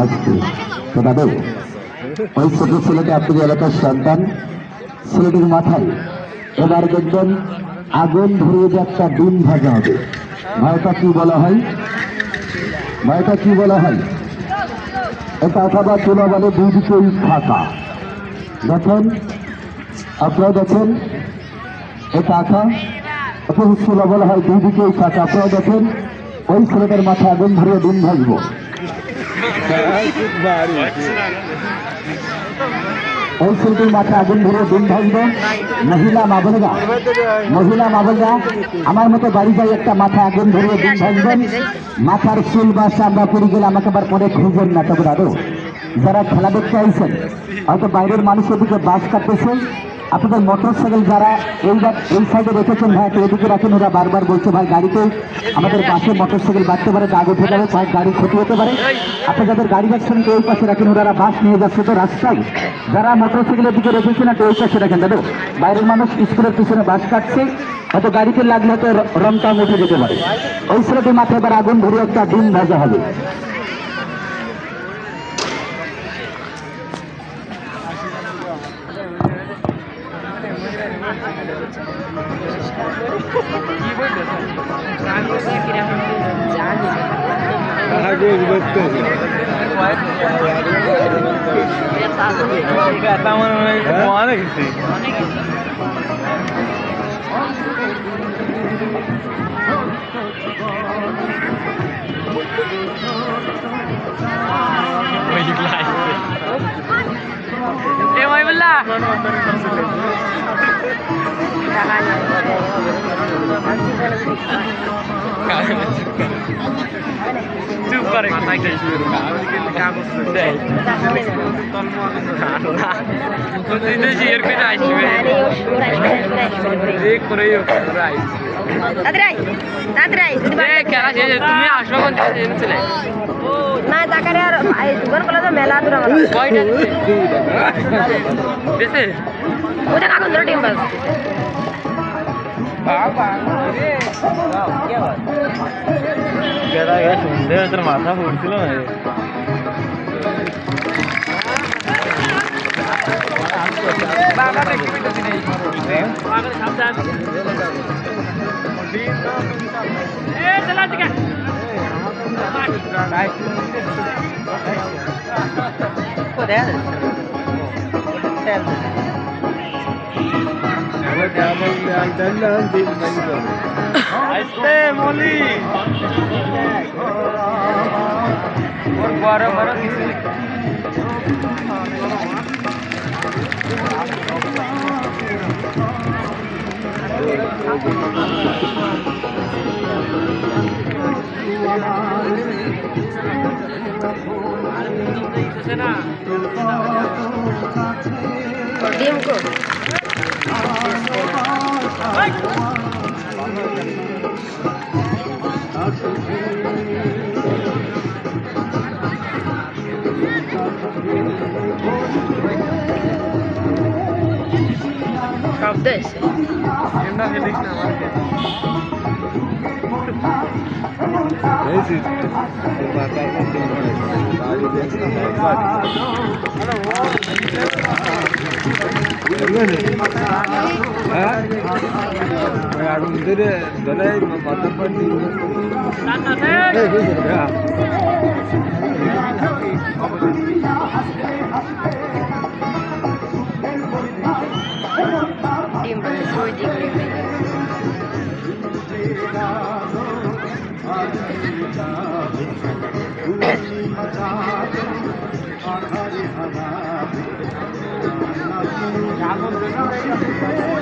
আসবে। তো দাদু, ওই ছোট ছেলেটি আপনাদের এলাকার সন্তান, ছেলেটির মাথায় এবার দেখবেন আগুন ধরিয়ে যে একটা ডিম ভাজা হবে। ভাইটা কি বলা হয়? ভাইটা কি বলা হয়? এটা অথবা চুলা বলে দুই দিকেই ফাঁকা। দেখেন, আপনারা দেখেন, এটা আঁকা অথবা চুলা বলা হয় দুই দিকেই ফাঁকা। আপনারা দেখেন, ওই ছেলেটার মাথায় আগুন ধরিয়ে ডিম ভাজবো। ওই ছেলেটির মাথায় আগুন ধরে ডিম ভাজবে। মহিলা মা বোনেরা, মহিলা মা বোনেরা, আমার মতো বাড়ি যাই একটা মাথায় আগুন ধরিয়ে ডিম ভাজবেন। মাথার চুল বা চামড়া পড়ে গেলে আমাকে আবার পরে খুঁজবেন না। তবে দাদু, যারা খেলা দেখতে আইছেন, হয়তো বাইরের মানুষের দিকে বাস কাটতেছে, আপনাদের মোটর সাইকেল যারা এই সাইডে রেখেছেন, ভাই তো এদিকে রাখেন। ওরা বারবার বলছে ভাই গাড়িতে আমাদের পাশে মোটর সাইকেল বাড়তে পারে, দাগ উঠে যাবে, কয়েক গাড়ি ক্ষতি হতে পারে। আপনি যাদের গাড়ি রাখছেন তো ওই পাশে রাখেন, ওরা বাস নিয়ে যাচ্ছে তো রাস্তায়। যারা মোটর সাইকেলের দিকে রেখেছেন তো ওই পাশে রাখেন। দাদু, বাইরের মানুষ স্কুলের পিছনে বাস কাটছে, হয়তো গাড়িতে লাগলে হয়তো রংটাম উঠে যেতে পারে। ওই ছেলেটির মাথায় এবার আগুন ধরে একটা ডিম ভাজা হবে। চুপ করে তুমি আসো চলে না জাকারে আর দুবার বলা তো মেলা দূর আমার কয়টা দিছে ওটা কাগজ ধরে ডিম বাস সন্ধ্যে মাথা পড়ছিল না মলি ওর বড় বড় কিছু ডিম কো শব্দ এসে আগুন ধরে ধরে মাথার পর ডিম বাস ওই দিক আগুন